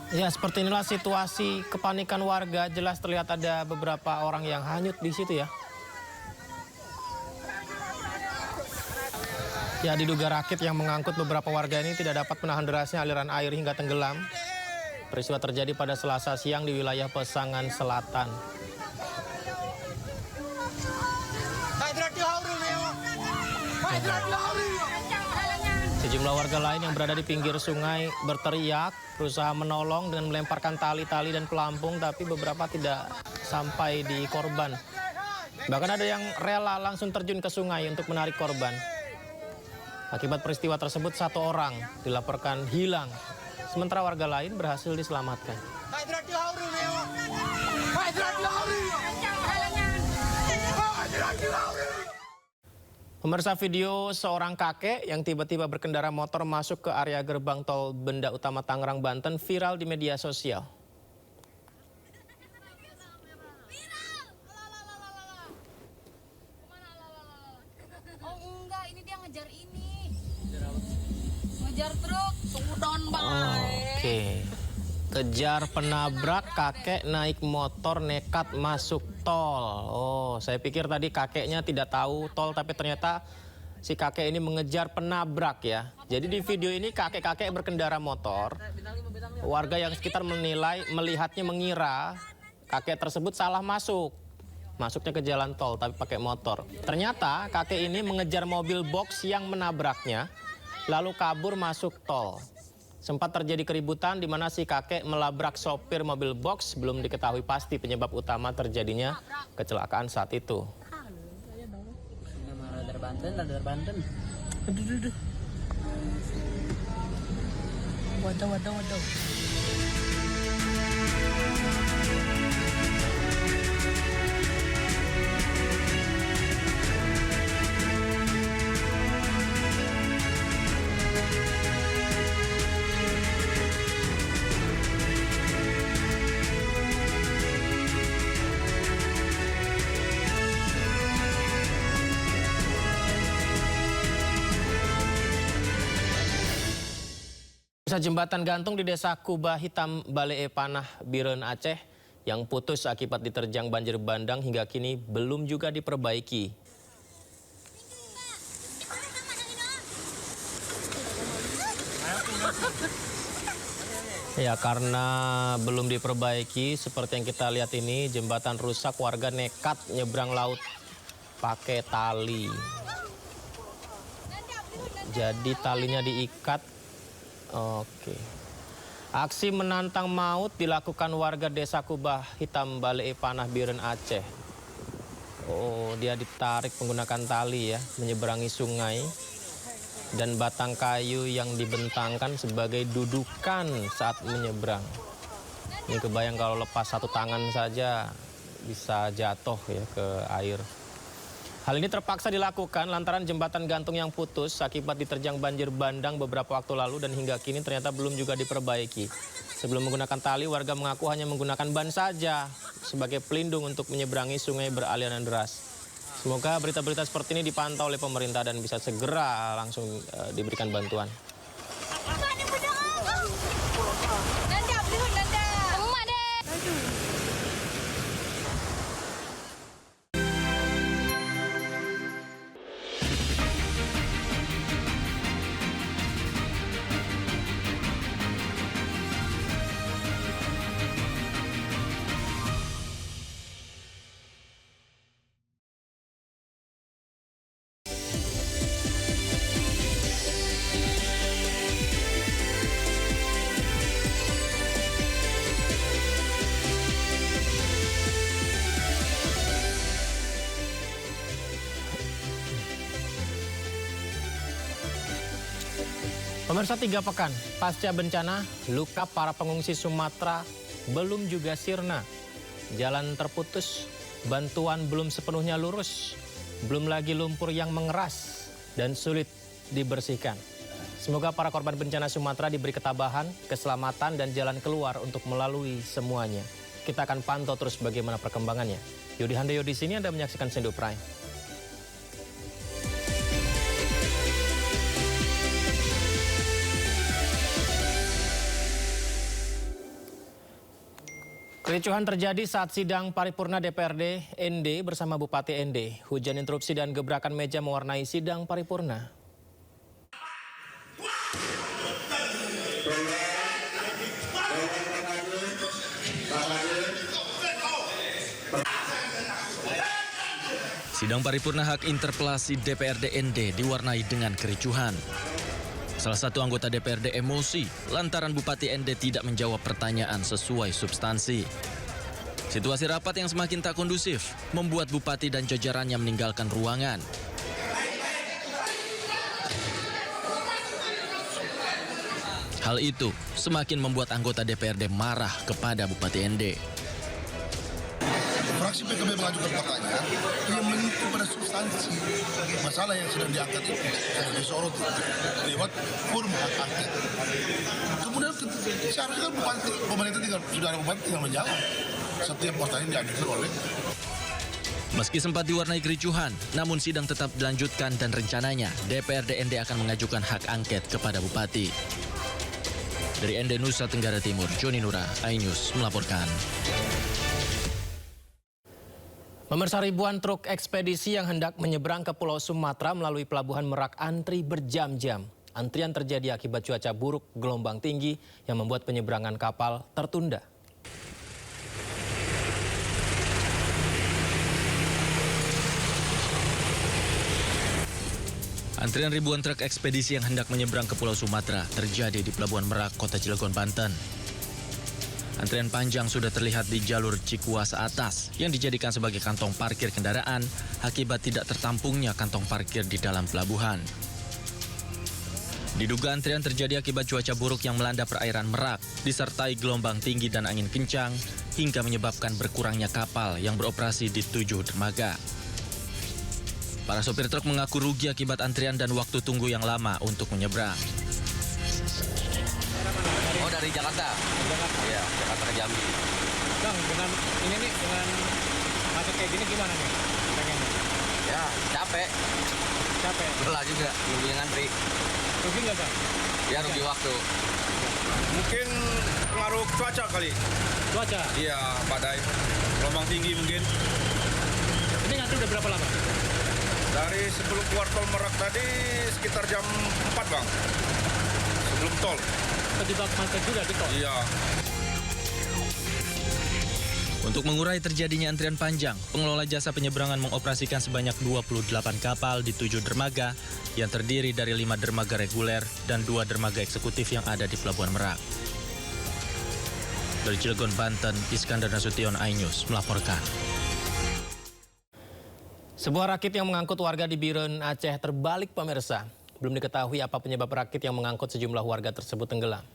Ya, seperti inilah situasi kepanikan warga. Jelas terlihat ada beberapa orang yang hanyut di situ ya. Ya, diduga rakit yang mengangkut beberapa warga ini tidak dapat menahan derasnya aliran air hingga tenggelam. Peristiwa terjadi pada Selasa siang di wilayah Pesangan Selatan. Sejumlah warga lain yang berada di pinggir sungai berteriak, berusaha menolong dengan melemparkan tali-tali dan pelampung, tapi beberapa tidak sampai di korban. Bahkan ada yang rela langsung terjun ke sungai untuk menarik korban. Akibat peristiwa tersebut, 1 orang dilaporkan hilang, sementara warga lain berhasil diselamatkan. Pemirsa, video seorang kakek yang tiba-tiba berkendara motor masuk ke area gerbang tol Benda Utama Tangerang, Banten viral di media sosial. Oh enggak, ini dia ngejar ini. Ngejar truk, sudon baik. Oke. Kejar penabrak, kakek naik motor nekat masuk tol. Oh, saya pikir tadi kakeknya tidak tahu tol, tapi ternyata si kakek ini mengejar penabrak ya. Jadi di video ini kakek-kakek berkendara motor. Warga yang sekitar melihatnya mengira kakek tersebut salah masuk. Masuknya ke jalan tol tapi pakai motor. Ternyata kakek ini mengejar mobil box yang menabraknya, lalu kabur masuk tol. Sempat terjadi keributan di mana si kakek melabrak sopir mobil box. Belum diketahui pasti penyebab utama terjadinya kecelakaan saat itu. Nama radar Banten. Aduh. Waduh. Jembatan gantung di Desa Kubah Hitam, Balee Panah, Biren, Aceh yang putus akibat diterjang banjir bandang hingga kini belum juga diperbaiki. Ya, karena belum diperbaiki seperti yang kita lihat ini, jembatan rusak, warga nekat nyebrang laut pakai tali. Jadi talinya diikat. Oke. Aksi menantang maut dilakukan warga Desa Kubah Hitam, Balee Panah, Biren, Aceh. Oh, dia ditarik menggunakan tali ya, menyeberangi sungai. Dan batang kayu yang dibentangkan sebagai dudukan saat menyeberang. Ini kebayang kalau lepas satu tangan saja bisa jatuh ya ke air. Hal ini terpaksa dilakukan lantaran jembatan gantung yang putus akibat diterjang banjir bandang beberapa waktu lalu dan hingga kini ternyata belum juga diperbaiki. Sebelum menggunakan tali, warga mengaku hanya menggunakan ban saja sebagai pelindung untuk menyeberangi sungai beraliran deras. Semoga berita-berita seperti ini dipantau oleh pemerintah dan bisa segera langsung diberikan bantuan. Pemirsa, 3 pekan pasca bencana, luka para pengungsi Sumatera belum juga sirna. Jalan terputus, bantuan belum sepenuhnya lurus, belum lagi lumpur yang mengeras dan sulit dibersihkan. Semoga para korban bencana Sumatera diberi ketabahan, keselamatan, dan jalan keluar untuk melalui semuanya. kita akan pantau terus bagaimana perkembangannya. Yudi Handoyo di sini, Anda menyaksikan Sendo Prime. Kericuhan terjadi saat sidang paripurna DPRD ND bersama Bupati ND. Hujan interupsi dan gebrakan meja mewarnai sidang paripurna. Sidang paripurna hak interpelasi DPRD ND diwarnai dengan kericuhan. Salah satu anggota DPRD emosi lantaran Bupati ND tidak menjawab pertanyaan sesuai substansi. Situasi rapat yang semakin tak kondusif membuat Bupati dan jajarannya meninggalkan ruangan. Hal itu semakin membuat anggota DPRD marah kepada Bupati ND. Fraksi PKB mengajukan pertanyaan yang menyentuh pada substansi masalah yang sedang diangkat itu, yang disoroti lewat forum hak angket. Kemudian seharusnya kan bupati, pemerintah sudah ada bupati tinggal menjawab setiap pertanyaan diajukan oleh. Meski sempat diwarnai kericuhan, namun sidang tetap dilanjutkan dan rencananya DPRD ND akan mengajukan hak angket kepada Bupati. Dari ND Nusa Tenggara Timur, Joni Nura, iNews melaporkan. Pemirsa, ribuan truk ekspedisi yang hendak menyeberang ke Pulau Sumatera melalui Pelabuhan Merak antri berjam-jam. Antrian terjadi akibat cuaca buruk, gelombang tinggi yang membuat penyeberangan kapal tertunda. Antrian ribuan truk ekspedisi yang hendak menyeberang ke Pulau Sumatera terjadi di Pelabuhan Merak, Kota Cilegon, Banten. Antrian panjang sudah terlihat di jalur Cikuas atas yang dijadikan sebagai kantong parkir kendaraan akibat tidak tertampungnya kantong parkir di dalam pelabuhan. Diduga antrian terjadi akibat cuaca buruk yang melanda perairan Merak, disertai gelombang tinggi dan angin kencang, hingga menyebabkan berkurangnya kapal yang beroperasi di 7 dermaga. Para sopir truk mengaku rugi akibat antrian dan waktu tunggu yang lama untuk menyeberang. Oh, dari Jakarta? Iya, Jakarta ke Jambi. Bang, dengan ini nih, dengan macet kayak gini gimana nih? Pengennya? Ya, capek. Capek? Belah juga, nungguin ngantri. Rugi nggak, Bang? Ya, rugi waktu. Mungkin pengaruh cuaca kali. Cuaca? Iya, badai. Gelombang tinggi mungkin. Ini ngantri udah berapa lama? Dari sebelum keluar tol Merak tadi sekitar jam 4, Bang. Sebelum tol. Terjebak macet juga di tol? Iya. Untuk mengurai terjadinya antrian panjang, pengelola jasa penyeberangan mengoperasikan sebanyak 28 kapal di 7 dermaga yang terdiri dari 5 dermaga reguler dan 2 dermaga eksekutif yang ada di Pelabuhan Merak. Dari Cilegon, Banten, Iskandar Nasution, iNews melaporkan. Sebuah rakit yang mengangkut warga di Biren, Aceh terbalik, pemirsa. Belum diketahui apa penyebab rakit yang mengangkut sejumlah warga tersebut tenggelam.